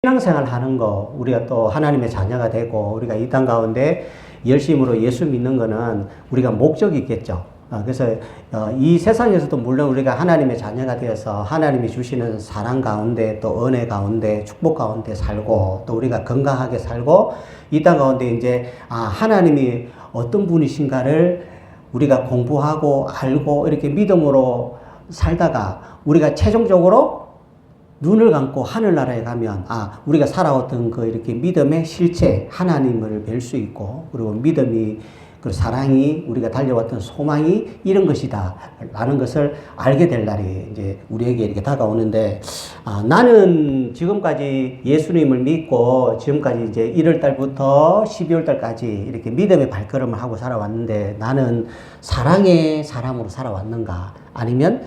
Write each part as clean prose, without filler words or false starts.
신앙생활 하는 거, 우리가 또 하나님의 자녀가 되고, 우리가 이 땅 가운데 열심으로 예수 믿는 거는 우리가 목적이 있겠죠. 그래서 이 세상에서도 물론 우리가 하나님의 자녀가 되어서 하나님이 주시는 사랑 가운데 또 은혜 가운데 축복 가운데 살고 또 우리가 건강하게 살고 이 땅 가운데 이제 하나님이 어떤 분이신가를 우리가 공부하고 알고 이렇게 믿음으로 살다가 우리가 최종적으로 눈을 감고 하늘나라에 가면 우리가 살아왔던 그 이렇게 믿음의 실체 하나님을 뵐 수 있고 그리고 믿음이 그 사랑이 우리가 달려왔던 소망이 이런 것이다 라는 것을 알게 될 날이 이제 우리에게 이렇게 다가오는데 나는 지금까지 예수님을 믿고 지금까지 이제 1월 달부터 12월 달까지 이렇게 믿음의 발걸음을 하고 살아왔는데 나는 사랑의 사람으로 살아왔는가 아니면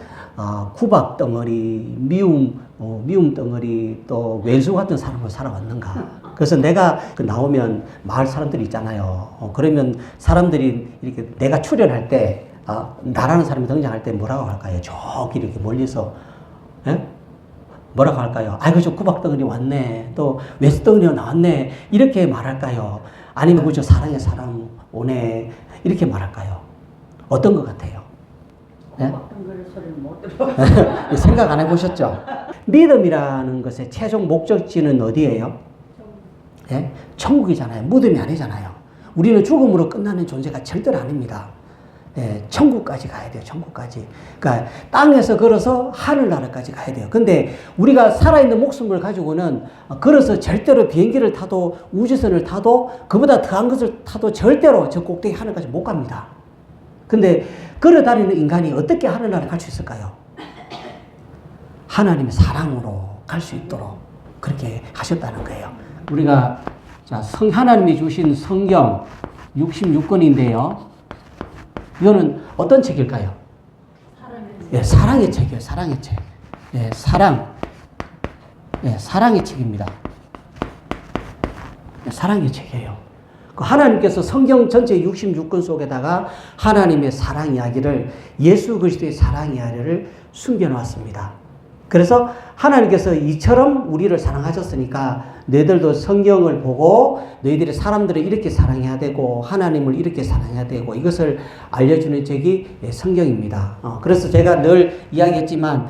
구박 덩어리, 미움 덩어리, 또 외수 같은 사람으로 살아왔는가. 그래서 내가 나오면 마을 사람들이 있잖아요. 그러면 사람들이 이렇게 내가 출연할 때, 나라는 사람이 등장할 때 뭐라고 할까요? 저기 이렇게 멀리서, 예? 뭐라고 할까요? 아이고, 저 구박 덩어리 왔네. 또 외수 덩어리가 나왔네. 이렇게 말할까요? 아니면 저 사랑의 사람 오네. 이렇게 말할까요? 어떤 것 같아요? 네? 생각 안 해보셨죠? 믿음이라는 것의 최종 목적지는 어디예요? 네? 천국이잖아요. 무덤이 아니잖아요. 우리는 죽음으로 끝나는 존재가 절대로 아닙니다. 네, 천국까지 가야 돼요. 천국까지. 그러니까 땅에서 걸어서 하늘나라까지 가야 돼요. 근데 우리가 살아있는 목숨을 가지고는 걸어서 절대로 비행기를 타도 우주선을 타도 그보다 더한 것을 타도 절대로 저 꼭대기 하늘까지 못 갑니다. 근데 걸어다니는 인간이 어떻게 하늘나라에 갈 수 있을까요? 하나님의 사랑으로 갈 수 있도록 그렇게 하셨다는 거예요. 우리가 하나님이 주신 성경 66권인데요. 이거는 어떤 책일까요? 사랑의 책이에요. 사랑의 책. 사랑의 책입니다. 사랑의 책이에요. 하나님께서 성경 전체 66권 속에다가 하나님의 사랑 이야기를 예수 그리스도의 사랑 이야기를 숨겨놓았습니다. 그래서 하나님께서 이처럼 우리를 사랑하셨으니까 너희들도 성경을 보고 너희들이 사람들을 이렇게 사랑해야 되고 하나님을 이렇게 사랑해야 되고 이것을 알려주는 책이 성경입니다. 그래서 제가 늘 이야기했지만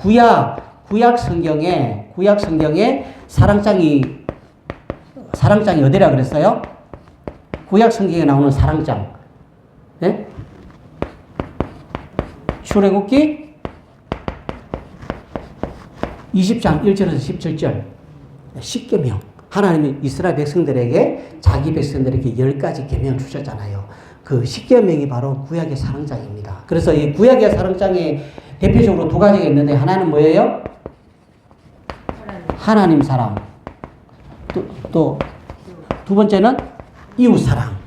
구약 성경에 사랑장이 어디라 그랬어요? 구약 성경에 나오는 사랑장. 네? 출애굽기 20장 1절에서 17절. 10계명. 하나님이 이스라엘 백성들에게 자기 백성들에게 10가지 계명을 주셨잖아요. 그 10계명이 바로 구약의 사랑장입니다. 그래서 이 구약의 사랑장에 대표적으로 두 가지가 있는데 하나는 뭐예요? 하나님 사랑. 또 두 번째는 이웃 사랑.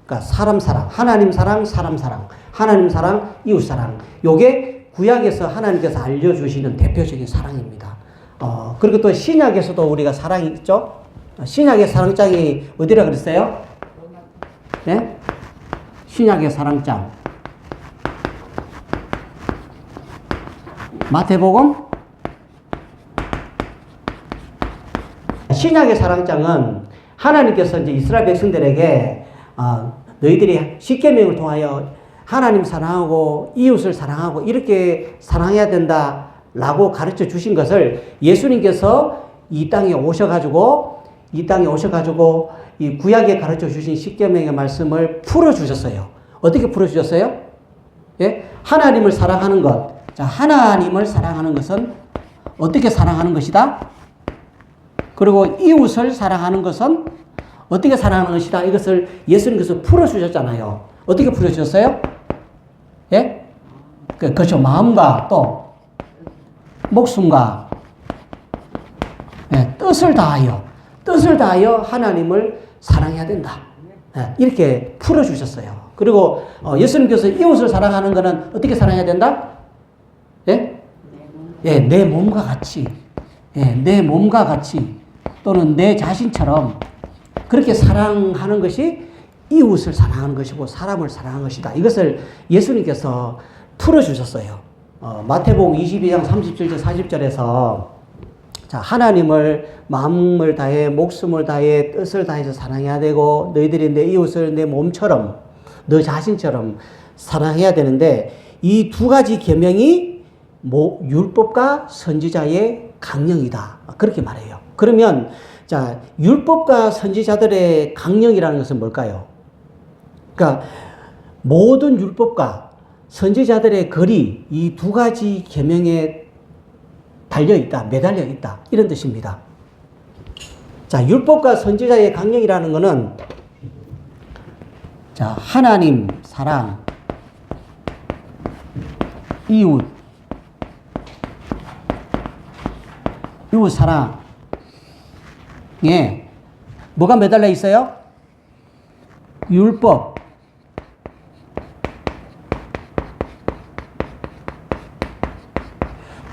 그러니까 사람 사랑, 하나님 사랑, 사람 사랑, 하나님 사랑, 이웃 사랑. 요게 구약에서 하나님께서 알려주시는 대표적인 사랑입니다. 그리고 또 신약에서도 우리가 사랑이 있죠? 신약의 사랑장이 어디라 그랬어요? 네? 신약의 사랑장. 마태복음? 신약의 사랑장은 하나님께서 이제 이스라엘 백성들에게 너희들이 십계명을 통하여 하나님 사랑하고 이웃을 사랑하고 이렇게 사랑해야 된다라고 가르쳐 주신 것을 예수님께서 이 땅에 오셔가지고 이 구약에 가르쳐 주신 십계명의 말씀을 풀어 주셨어요. 어떻게 풀어 주셨어요? 예? 하나님을 사랑하는 것. 하나님을 사랑하는 것은 어떻게 사랑하는 것이다? 그리고 이웃을 사랑하는 것은 어떻게 사랑하는 것이다. 이것을 예수님께서 풀어주셨잖아요. 어떻게 풀어주셨어요? 예? 그렇죠. 마음과 또 목숨과 뜻을 다하여 하나님을 사랑해야 된다. 이렇게 풀어주셨어요. 그리고 예수님께서 이웃을 사랑하는 것은 어떻게 사랑해야 된다? 예? 내 몸과 같이. 내 몸과 같이. 또는 내 자신처럼 그렇게 사랑하는 것이 이웃을 사랑하는 것이고 사람을 사랑하는 것이다. 이것을 예수님께서 풀어주셨어요. 마태복음 22장 37절 40절에서 자, 하나님을 마음을 다해, 목숨을 다해, 뜻을 다해서 사랑해야 되고, 너희들이 내 이웃을 내 몸처럼, 너 자신처럼 사랑해야 되는데, 이 두 가지 계명이 율법과 선지자의 강령이다. 그렇게 말해요. 그러면, 자, 율법과 선지자들의 강령이라는 것은 뭘까요? 그러니까, 모든 율법과 선지자들의 글이 이 두 가지 계명에 달려있다, 매달려 있다. 이런 뜻입니다. 자, 율법과 선지자의 강령이라는 것은, 자, 하나님 사랑, 이웃 사랑에 뭐가 매달려 있어요? 율법.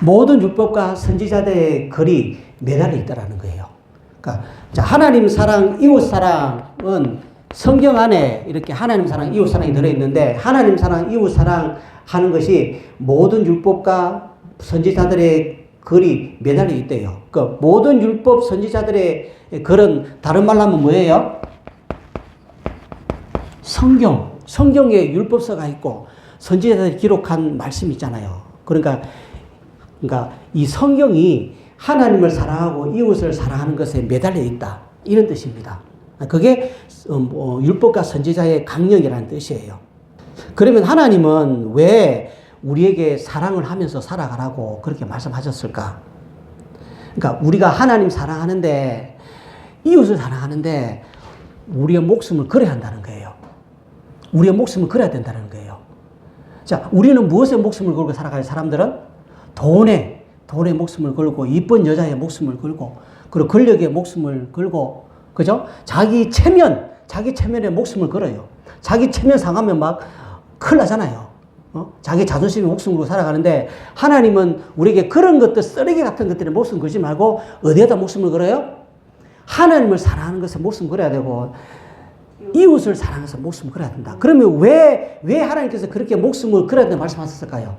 모든 율법과 선지자들의 글이 매달려 있다라는 거예요. 그러니까 자, 하나님 사랑, 이웃 사랑은 성경 안에 이렇게 하나님 사랑, 이웃 사랑이 들어있는데, 하나님 사랑, 이웃 사랑 하는 것이 모든 율법과 선지자들의 글이 매달려 있대요. 그 모든 율법 선지자들의 글은 다른 말로 하면 뭐예요? 성경에 율법서가 있고 선지자들이 기록한 말씀이 있잖아요. 그러니까 이 성경이 하나님을 사랑하고 이웃을 사랑하는 것에 매달려 있다. 이런 뜻입니다. 그게 율법과 선지자의 강령이라는 뜻이에요. 그러면 하나님은 왜 우리에게 사랑을 하면서 살아가라고 그렇게 말씀하셨을까? 그러니까 우리가 하나님 사랑하는데, 이웃을 사랑하는데 우리의 목숨을 걸어야 한다는 거예요. 우리의 목숨을 걸어야 된다는 거예요. 자, 우리는 무엇에 목숨을 걸고 살아가요? 사람들은 돈에 목숨을 걸고, 이쁜 여자의 목숨을 걸고, 그리고 권력의 목숨을 걸고, 그죠? 자기 체면에 목숨을 걸어요. 자기 체면 상하면 막 큰일 나잖아요. 자기 자존심에 목숨을 걸고 살아가는데, 하나님은 우리에게 그런 것들, 쓰레기 같은 것들에 목숨 걸지 말고 어디에다 목숨을 걸어요? 하나님을 사랑하는 것에 목숨 걸어야 되고, 이웃을 사랑해서 목숨을 걸어야 된다. 그러면 왜 하나님께서 그렇게 목숨을 걸어야 된다고 말씀하셨을까요?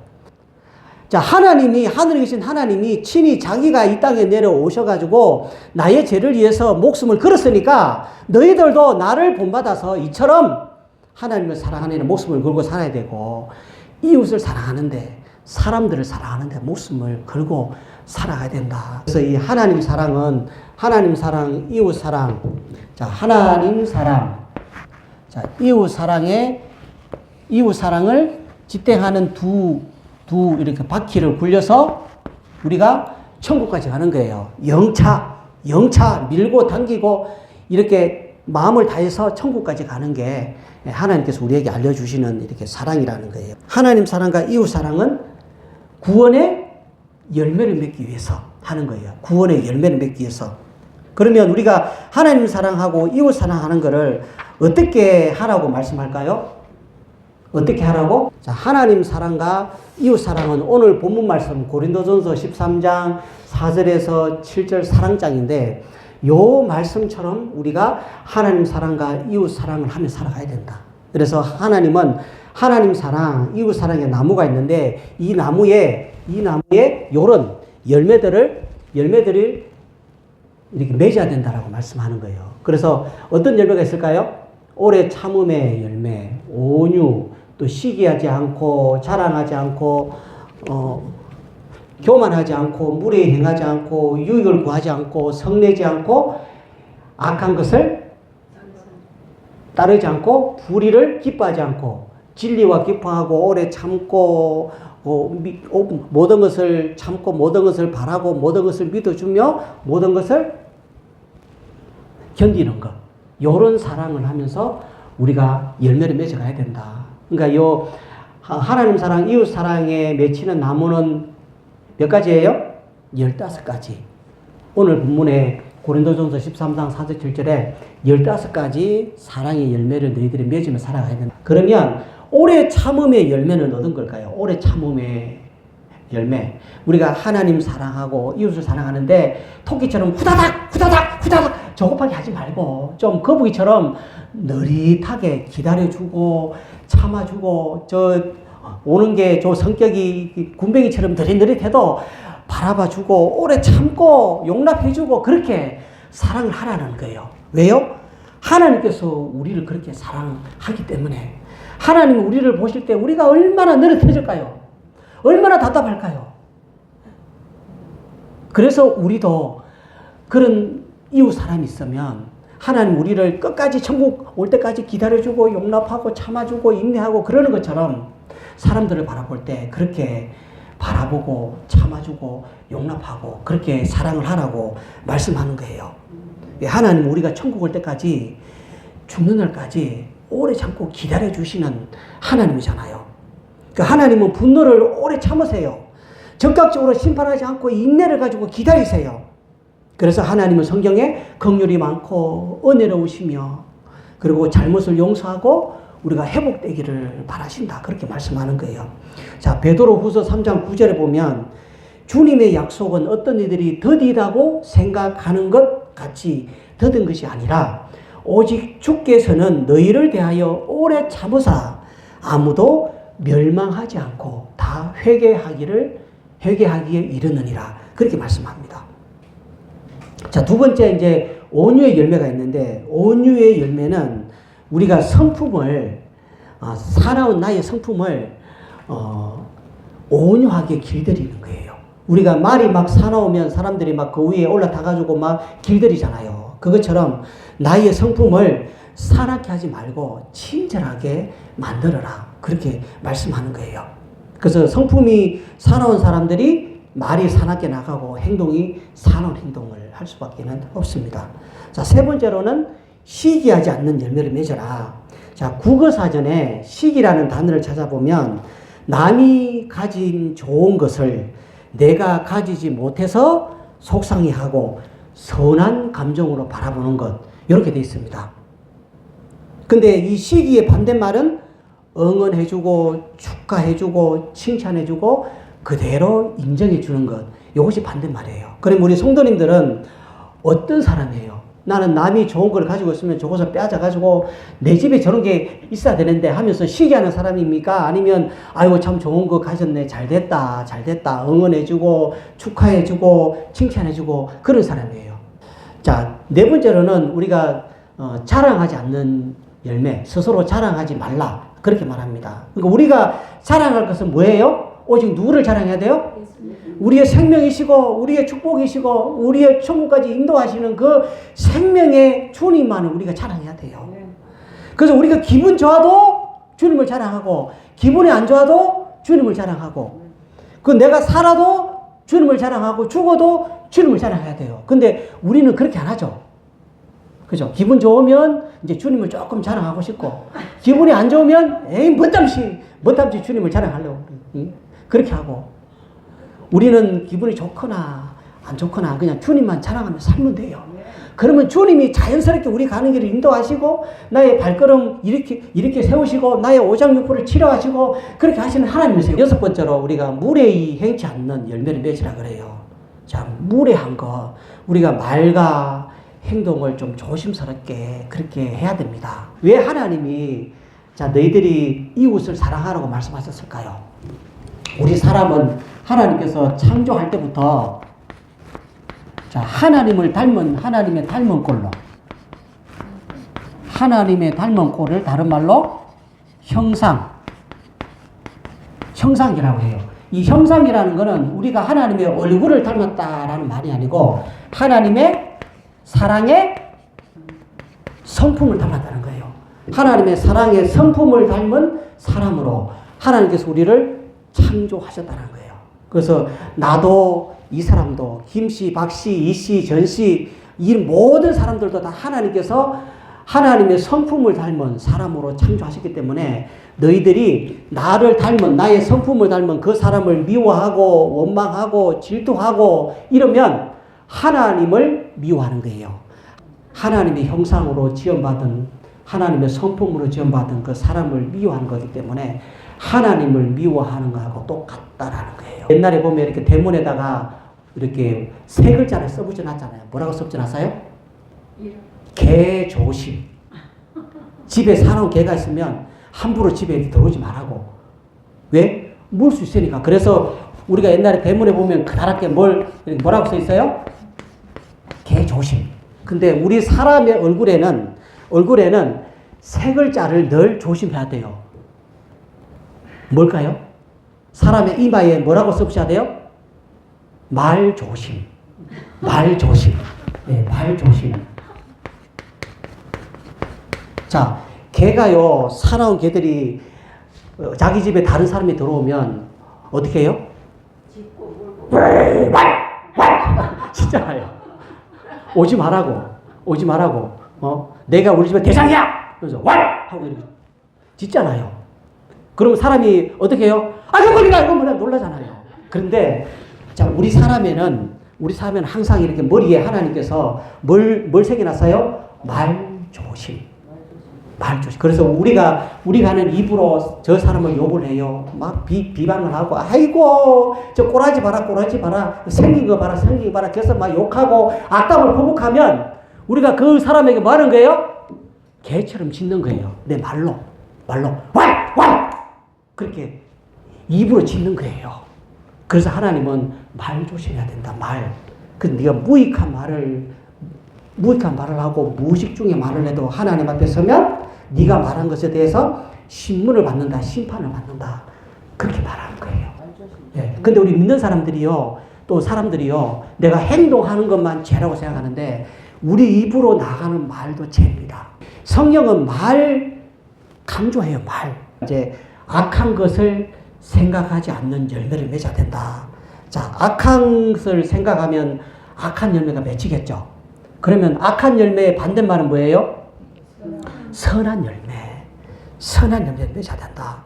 자, 하늘에 계신 하나님이 친히 자기가 이 땅에 내려오셔가지고 나의 죄를 위해서 목숨을 걸었으니까 너희들도 나를 본받아서 이처럼 하나님을 사랑하는 일에 목숨을 걸고 살아야 되고, 이웃을 사랑하는데, 사람들을 사랑하는데 목숨을 걸고 살아가야 된다. 그래서 이 하나님 사랑은 하나님 사랑, 이웃 사랑. 자, 하나님 사랑. 자, 이웃 사랑을 지탱하는 두 이렇게 바퀴를 굴려서 우리가 천국까지 가는 거예요. 영차 밀고 당기고 이렇게 마음을 다해서 천국까지 가는 게 하나님께서 우리에게 알려주시는 이렇게 사랑이라는 거예요. 하나님 사랑과 이웃 사랑은 구원의 열매를 맺기 위해서 하는 거예요. 구원의 열매를 맺기 위해서. 그러면 우리가 하나님 사랑하고 이웃 사랑하는 것을 어떻게 하라고 말씀할까요? 어떻게 하라고? 자, 하나님 사랑과 이웃 사랑은 오늘 본문 말씀 고린도전서 13장 4절에서 7절 사랑장인데, 요 말씀처럼 우리가 하나님 사랑과 이웃 사랑을 하며 살아가야 된다. 그래서 하나님은 하나님 사랑, 이웃 사랑의 나무가 있는데, 이 나무에 요런 열매들을 이렇게 맺어야 된다라고 말씀하는 거예요. 그래서 어떤 열매가 있을까요? 오래 참음의 열매, 온유, 또 시기하지 않고, 자랑하지 않고, 교만하지 않고, 무례히 행하지 않고, 유익을 구하지 않고, 성내지 않고, 악한 것을 따르지 않고, 불의를 기뻐하지 않고, 진리와 기뻐하고, 오래 참고, 모든 것을 참고, 모든 것을 바라고, 모든 것을 믿어주며, 모든 것을 견디는 것. 요런 사랑을 하면서 우리가 열매를 맺어가야 된다. 그러니까 요 하나님 사랑, 이웃 사랑에 맺히는 나무는 몇 가지예요? 15가지. 오늘 본문에 고린도전서 13장 4절 7절에 15가지 사랑의 열매를 너희들이 맺으며 살아가야 된다. 그러면 오래 참음의 열매는 어떤 걸까요? 오래 참음의 열매. 우리가 하나님 사랑하고 이웃을 사랑하는데 토끼처럼 후다닥 조급하게 하지 말고 좀 거북이처럼 느릿하게 기다려주고 참아주고, 오는 게 성격이 군뱅이처럼 느릿느릿해도 바라봐주고 오래 참고 용납해주고 그렇게 사랑을 하라는 거예요. 왜요? 하나님께서 우리를 그렇게 사랑하기 때문에. 하나님이 우리를 보실 때 우리가 얼마나 느릿해질까요? 얼마나 답답할까요? 그래서 우리도 그런 이웃 사람이 있으면 하나님 우리를 끝까지 천국 올 때까지 기다려주고 용납하고 참아주고 인내하고 그러는 것처럼 사람들을 바라볼 때 그렇게 바라보고 참아주고 용납하고 그렇게 사랑을 하라고 말씀하는 거예요. 하나님 우리가 천국 올 때까지 죽는 날까지 오래 참고 기다려주시는 하나님이잖아요. 하나님은 분노를 오래 참으세요. 적극적으로 심판하지 않고 인내를 가지고 기다리세요. 그래서 하나님은 성경에 긍휼이 많고 은혜로우시며 그리고 잘못을 용서하고 우리가 회복되기를 바라신다. 그렇게 말씀하는 거예요. 자, 베드로후서 3장 9절에 보면 주님의 약속은 어떤 이들이 더디다고 생각하는 것 같이 더딘 것이 아니라 오직 주께서는 너희를 대하여 오래 참으사 아무도 멸망하지 않고 다 회개하기에 이르느니라. 그렇게 말씀합니다. 자, 두 번째 이제 온유의 열매가 있는데 온유의 열매는 우리가 성품을 사나운 나의 성품을 온유하게 길들이는 거예요. 우리가 말이 막 사나우면 사람들이 막 그 위에 올라타가지고 막 길들이잖아요. 그것처럼 나의 성품을 사납게 하지 말고 친절하게 만들어라. 그렇게 말씀하는 거예요. 그래서 성품이 사나운 사람들이 말이 사납게 나가고 행동이 사나운 행동을 할 수밖에 없습니다. 자, 세 번째로는 시기하지 않는 열매를 맺어라. 자, 국어사전에 시기라는 단어를 찾아보면 남이 가진 좋은 것을 내가 가지지 못해서 속상해하고 선한 감정으로 바라보는 것, 이렇게 되어 있습니다. 근데 이 시기의 반대말은 응원해주고 축하해주고 칭찬해주고 그대로 인정해주는 것, 이것이 반대말이에요. 그럼 우리 성도님들은 어떤 사람이에요? 나는 남이 좋은 걸 가지고 있으면 저것을 빼앗아가지고 내 집에 저런 게 있어야 되는데 하면서 시기하는 사람입니까? 아니면 아이고 참 좋은 거 가졌네, 잘됐다 응원해주고 축하해주고 칭찬해주고 그런 사람이에요. 자, 네 번째로는 우리가 자랑하지 않는 열매, 스스로 자랑하지 말라, 그렇게 말합니다. 그러니까 우리가 자랑할 것은 뭐예요? 오직 누구를 자랑해야 돼요? 우리의 생명이시고 우리의 축복이시고 우리의 천국까지 인도하시는 그 생명의 주님만을 우리가 자랑해야 돼요. 그래서 우리가 기분 좋아도 주님을 자랑하고 기분이 안 좋아도 주님을 자랑하고 그 내가 살아도 주님을 자랑하고 죽어도 주님을 자랑해야 돼요. 근데 우리는 그렇게 안 하죠. 그죠? 기분 좋으면 이제 주님을 조금 자랑하고 싶고 기분이 안 좋으면 에이 뭐땀시 주님을 자랑하려고 그렇게 하고 우리는 기분이 좋거나 안 좋거나 그냥 주님만 자랑하며 살면 돼요. 그러면 주님이 자연스럽게 우리 가는 길을 인도하시고 나의 발걸음 이렇게 세우시고 나의 오장육부를 치료하시고 그렇게 하시는 하나님이세요. 여섯 번째로 우리가 무례히 행치 않는 열매를 맺으라 그래요. 자, 무례한 거 우리가 말과 행동을 좀 조심스럽게 그렇게 해야 됩니다. 왜 하나님이 자 너희들이 이웃을 사랑하라고 말씀하셨을까요? 우리 사람은 하나님께서 창조할 때부터 자 하나님의 닮은 꼴로 하나님의 닮은 꼴을 다른 말로 형상이라고 해요. 이 형상이라는 것은 우리가 하나님의 얼굴을 닮았다라는 말이 아니고 하나님의 사랑의 성품을 닮았다는 거예요. 하나님의 사랑의 성품을 닮은 사람으로 하나님께서 우리를 창조하셨다는 거예요. 그래서 나도 이 사람도 김씨, 박씨, 이씨, 전씨 이 모든 사람들도 다 하나님께서 하나님의 성품을 닮은 사람으로 창조하셨기 때문에 너희들이 나를 닮은 나의 성품을 닮은 그 사람을 미워하고 원망하고 질투하고 이러면 하나님을 미워하는 거예요. 하나님의 형상으로 지음받은 하나님의 성품으로 지음받은 그 사람을 미워하는 거기 때문에 하나님을 미워하는 거하고 똑같다라는 거예요. 옛날에 보면 이렇게 대문에다가 이렇게 세 글자를 써붙여놨잖아요. 뭐라고 써붙여놨어요? 개 조심. 집에 사나운 개가 있으면 함부로 집에 들어오지 말라고. 왜? 물 수 있으니까. 그래서 우리가 옛날에 대문에 보면 그다랗게 뭐라고 써 있어요? 개 조심. 근데 우리 사람의 얼굴에는 세 글자를 늘 조심해야 돼요. 뭘까요? 사람의 이마에 뭐라고 써주셔야 돼요? 말 조심. 말 조심. 네, 말 조심. 자, 개가요, 사나운 개들이 자기 집에 다른 사람이 들어오면 어떻게 해요? 진짜요. 오지 말라고. 내가 우리 집에 대장이야! 그래서 하고 이렇게 짖잖아요. 그러면 사람이 어떻게 해요? 이건 뭐냐 놀라잖아요. 그런데 자, 우리 사람에는 항상 이렇게 머리에 하나님께서 뭘 새겨놨어요? 말 조심. 그래서 우리가 하는 입으로 저 사람을 욕을 해요. 막 비방을 하고, 아이고, 저 꼬라지 봐라. 생긴 거 봐라. 그래서 막 욕하고 악담을 포복하면 우리가 그 사람에게 뭐 하는 거예요? 개처럼 짖는 거예요. 내 말로. 그렇게 입으로 짖는 거예요. 그래서 하나님은 말 조심해야 된다. 그 네가 무익한 말을 하고 무의식 중에 말을 해도 하나님 앞에 서면 네가 말한 것에 대해서 심판을 받는다. 그렇게 말하는 거예요. 예. 근데 우리 믿는 사람들이요, 내가 행동하는 것만 죄라고 생각하는데 우리 입으로 나가는 말도 죄입니다. 성령은 말 강조해요. 이제 악한 것을 생각하지 않는 열매를 맺어야 된다. 자, 악한 것을 생각하면 악한 열매가 맺히겠죠. 그러면 악한 열매의 반대말은 뭐예요? 선한 열매를 맺어야 된다.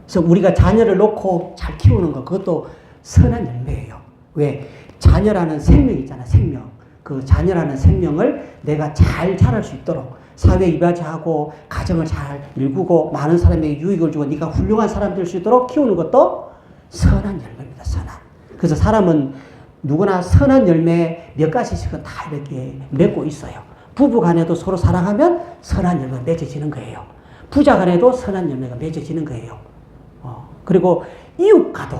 그래서 우리가 자녀를 놓고 잘 키우는 것, 그것도 선한 열매예요. 왜? 자녀라는 생명이 있잖아, 생명. 그 자녀라는 생명을 내가 잘 자랄 수 있도록 사회에 이바지하고 가정을 잘 일구고 많은 사람에게 유익을 주고 네가 훌륭한 사람 될 수 있도록 키우는 것도 선한 열매입니다. 그래서 사람은 누구나 선한 열매 몇 가지씩은 다 이렇게 맺고 있어요. 부부 간에도 서로 사랑하면 선한 열매가 맺어지는 거예요. 부자 간에도 선한 열매가 맺어지는 거예요. 그리고 이웃과도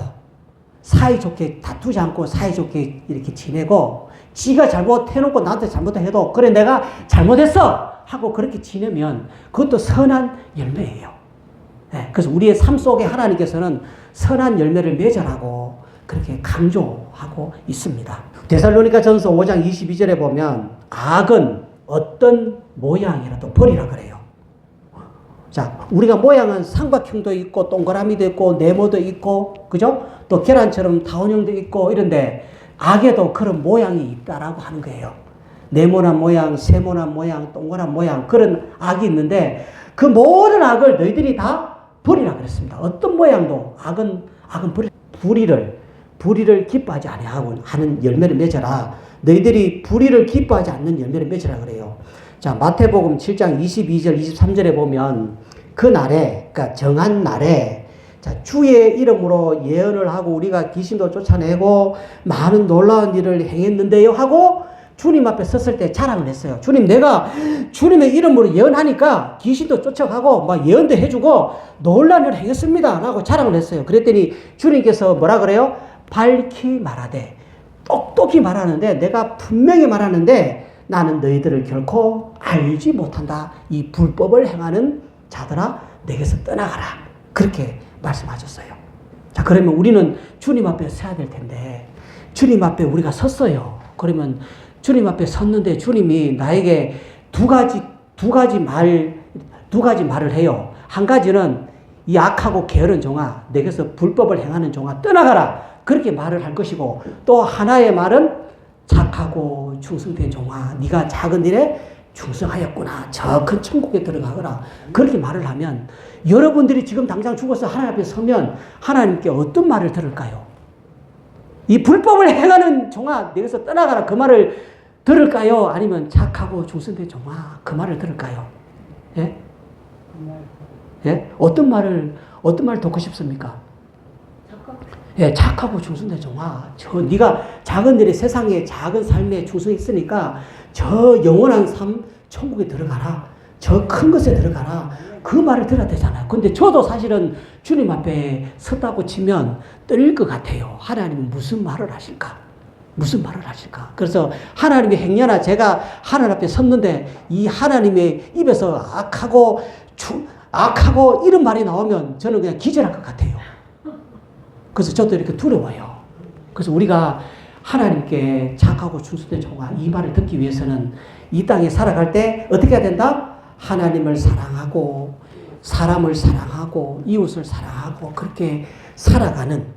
사이좋게 다투지 않고 사이좋게 이렇게 지내고 지가 잘못해놓고 나한테 잘못해도 그래 내가 잘못했어 하고 그렇게 지내면 그것도 선한 열매예요. 네, 그래서 우리의 삶 속에 하나님께서는 선한 열매를 맺으라고 그렇게 강조하고 있습니다. 데살로니가 전서 5장 22절에 보면 악은 어떤 모양이라도 버리라 그래요. 자, 우리가 모양은 삼각형도 있고 동그라미도 있고 네모도 있고 그죠? 또 계란처럼 다원형도 있고 이런데 악에도 그런 모양이 있다라고 하는 거예요. 네모난 모양, 세모난 모양, 동그란 모양 그런 악이 있는데 그 모든 악을 너희들이 다 버리라 그랬습니다. 어떤 모양도 악은 불의를 기뻐하지 아니하고 하는 열매를 맺어라. 너희들이 불의를 기뻐하지 않는 열매를 맺으라 그래요. 자, 마태복음 7장 22절 23절에 보면 그 날에, 그러니까 정한 날에 자, 주의 이름으로 예언을 하고 우리가 귀신도 쫓아내고 많은 놀라운 일을 행했는데요 하고 주님 앞에 섰을 때 자랑을 했어요. 주님, 내가 주님의 이름으로 예언하니까 귀신도 쫓아가고 막 예언도 해주고 놀라운 일을 행했습니다 라고 자랑을 했어요. 그랬더니 주님께서 뭐라 그래요? 밝히 말하되 똑똑히 말하는데 내가 분명히 말하는데 나는 너희들을 결코 알지 못한다. 이 불법을 행하는 자들아 내게서 떠나가라. 그렇게 말씀하셨어요. 자, 그러면 우리는 주님 앞에 서야 될 텐데 주님 앞에 우리가 섰어요. 그러면 주님 앞에 섰는데 주님이 나에게 두 가지 말을 해요. 한 가지는 이 악하고 게으른 종아, 내게서 불법을 행하는 종아 떠나가라. 그렇게 말을 할 것이고 또 하나의 말은 착하고 충성된 종아, 네가 작은 일에 충성하였구나. 저 큰 천국에 들어가거라. 그렇게 말을 하면 여러분들이 지금 당장 죽어서 하나님 앞에 서면 하나님께 어떤 말을 들을까요? 이 불법을 행하는 종아, 내게서 떠나가라. 그 말을 들을까요? 아니면 착하고 충성된 종아, 그 말을 들을까요? 예? 예? 어떤 말 듣고 싶습니까? 예, 착하고 충성된 종아, 네가 작은 일에 세상에 작은 삶에 충성했으니까 저 영원한 삶 천국에 들어가라. 저 큰 것에 들어가라. 그 말을 들어야 되잖아요. 근데 저도 사실은 주님 앞에 섰다고 치면 떨릴 것 같아요. 하나님은 무슨 말을 하실까? 무슨 말을 하실까? 그래서 하나님의 행여나 제가 하나님 앞에 섰는데 이 하나님의 입에서 악하고 이런 말이 나오면 저는 그냥 기절할 것 같아요. 그래서 저도 이렇게 두려워요. 그래서 우리가 하나님께 착하고 충성된 종아 이 말을 듣기 위해서는 이 땅에 살아갈 때 어떻게 해야 된다? 하나님을 사랑하고 사람을 사랑하고 이웃을 사랑하고 그렇게 살아가는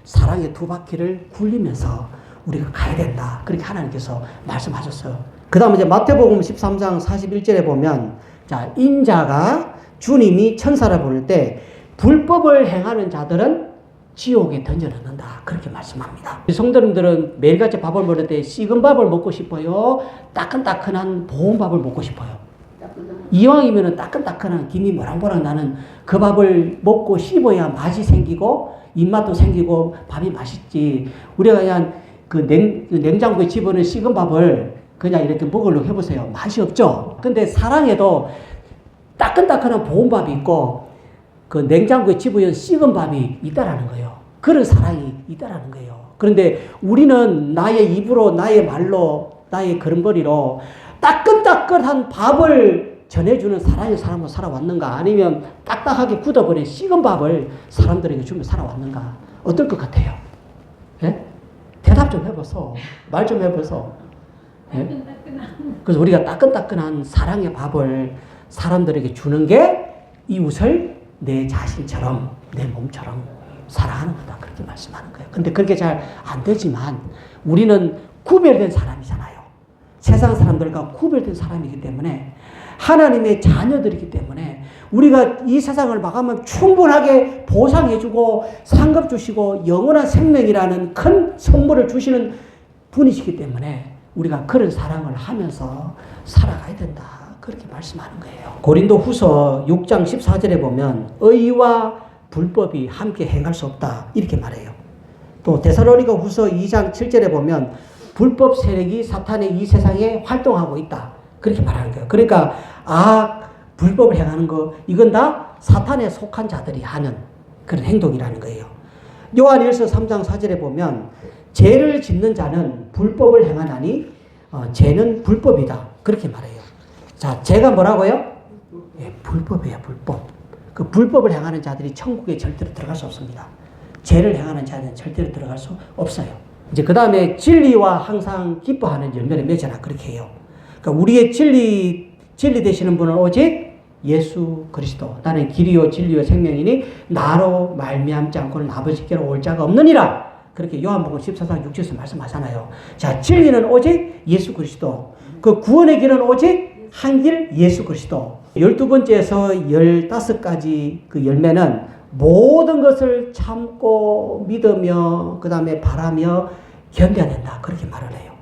사랑의 두 바퀴를 굴리면서 우리가 가야 된다. 그렇게 하나님께서 말씀하셨어요. 그 다음에 이제 마태복음 13장 41절에 보면 자, 인자가 주님이 천사를 보낼 때 불법을 행하는 자들은 지옥에 던져 넣는다. 그렇게 말씀합니다. 성도님들은 매일같이 밥을 먹을 때 식은 밥을 먹고 싶어요? 따끈따끈한 보온 밥을 먹고 싶어요? 이왕이면 따끈따끈한 김이 모락모락 나는 그 밥을 먹고 씹어야 맛이 생기고 입맛도 생기고 밥이 맛있지. 우리가 그냥 그 냉장고에 집어넣은 식은 밥을 그냥 이렇게 먹으려고 해보세요. 맛이 없죠? 근데 사랑에도 따끈따끈한 보온 밥이 있고 그 냉장고에 집어넣은 식은 밥이 있다라는 거예요. 그런 사랑이 있다라는 거예요. 그런데 우리는 나의 입으로, 나의 말로, 나의 걸음걸이로 따끈따끈한 밥을 전해주는 사랑의 사람으로 살아왔는가? 아니면 딱딱하게 굳어버린 식은 밥을 사람들에게 주며 살아왔는가? 어떨 것 같아요? 예? 대답 좀 해보소. 말 좀 해보소. 예? 그래서 우리가 따끈따끈한 사랑의 밥을 사람들에게 주는 게 이웃을 내 자신처럼, 내 몸처럼 사랑하는 거다. 그렇게 말씀하는 거예요. 근데 그렇게 잘 안 되지만 우리는 구별된 사람이잖아요. 세상 사람들과 구별된 사람이기 때문에 하나님의 자녀들이기 때문에 우리가 이 세상을 마감하면 충분하게 보상해주고 상급 주시고 영원한 생명이라는 큰 선물을 주시는 분이시기 때문에 우리가 그런 사랑을 하면서 살아가야 된다. 그렇게 말씀하는 거예요. 고린도 후서 6장 14절에 보면 의와 불법이 함께 행할 수 없다. 이렇게 말해요. 또 데살로니가 후서 2장 7절에 보면 불법 세력이 사탄의 이 세상에 활동하고 있다. 그렇게 말하는 거예요. 그러니까 불법을 행하는 거 이건 다 사탄에 속한 자들이 하는 그런 행동이라는 거예요. 요한일서 3장 4절에 보면 죄를 짓는 자는 불법을 행하나니 죄는 불법이다. 그렇게 말해요. 자, 죄가 뭐라고요? 예, 불법이에요. 불법. 그 불법을 행하는 자들이 천국에 절대로 들어갈 수 없습니다. 죄를 행하는 자는 절대로 들어갈 수 없어요. 이제 그 다음에 진리와 항상 기뻐하는 열매를 맺어라. 그렇게 해요. 그러니까 우리의 진리 되시는 분은 오직 예수 그리스도. 나는 길이요 진리요 생명이니 나로 말미암지 않고는 아버지께로 올 자가 없느니라. 그렇게 요한복음 14장 6절에서 말씀하잖아요. 자, 진리는 오직 예수 그리스도. 그 구원의 길은 오직 한 길 예수 그리스도. 12번째에서 15가지 그 열매는 모든 것을 참고 믿으며 그 다음에 바라며 견뎌야 된다. 그렇게 말을 해요.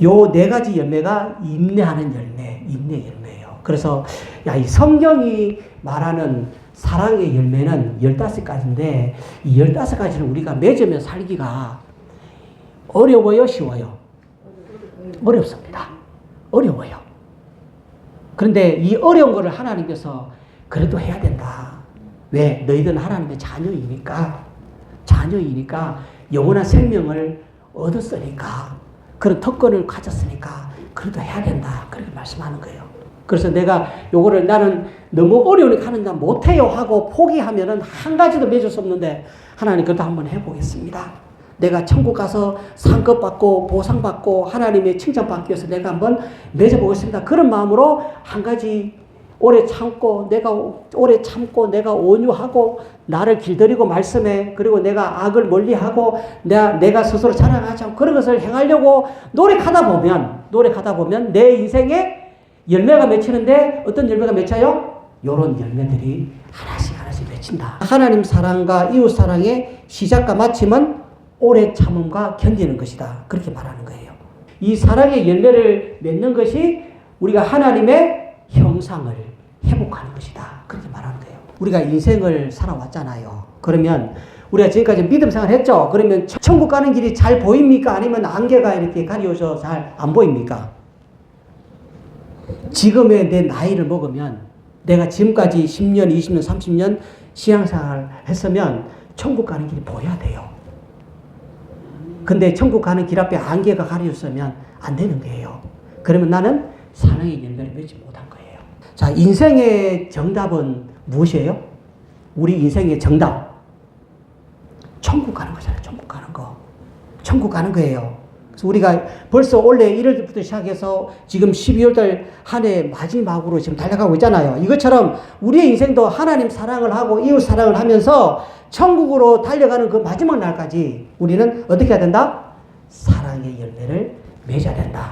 요 4가지 열매가 인내하는 열매, 인내 열매예요. 그래서 이 성경이 말하는 사랑의 열매는 15가지인데 이 15가지를 우리가 맺으며 살기가 어려워요, 쉬워요? 어렵습니다. 어려워요. 그런데 이 어려운 거를 하나님께서 그래도 해야 된다. 왜? 너희들은 하나님의 자녀이니까 영원한 생명을 얻었으니까 그런 특권을 가졌으니까 그래도 해야 된다. 그렇게 말씀하는 거예요. 그래서 내가 요거를 나는 너무 어려우니까 하는데 못해요 하고 포기하면은 한 가지도 맺을 수 없는데 하나님 그래도 한번 해보겠습니다. 내가 천국 가서 상급 받고 보상 받고 하나님의 칭찬 받기 위해서 내가 한번 맺어보겠습니다. 그런 마음으로 한 가지 오래 참고 내가 온유하고 나를 길들이고 말씀해 그리고 내가 악을 멀리하고 내가 스스로 자랑하지 않고 그런 것을 행하려고 노력하다 보면 내 인생에 열매가 맺히는데 어떤 열매가 맺혀요? 요런 열매들이 하나씩 맺힌다. 하나님 사랑과 이웃 사랑의 시작과 마침은 오래 참음과 견디는 것이다. 그렇게 말하는 거예요. 이 사랑의 열매를 맺는 것이 우리가 하나님의 형상을 회복하는 것이다. 그렇게 말하는 거예요. 우리가 인생을 살아왔잖아요. 그러면 우리가 지금까지 믿음 생활 했죠. 그러면 천국 가는 길이 잘 보입니까? 아니면 안개가 이렇게 가려져 잘 안 보입니까? 지금의 내 나이를 먹으면 내가 지금까지 10년, 20년, 30년 신앙생활을 했으면 천국 가는 길이 보여야 돼요. 근데 천국 가는 길 앞에 안개가 가려졌으면 안 되는 거예요. 그러면 나는 사랑의 열매를 맺지 못한 거예요. 자, 인생의 정답은 무엇이에요? 우리 인생의 정답. 천국 가는 거잖아요. 천국 가는 거. 천국 가는 거예요. 그래서 우리가 벌써 올해 1월부터 시작해서 지금 12월달 한 해 마지막으로 지금 달려가고 있잖아요. 이것처럼 우리의 인생도 하나님 사랑을 하고 이웃 사랑을 하면서 천국으로 달려가는 그 마지막 날까지 우리는 어떻게 해야 된다? 사랑의 열매를 맺어야 된다.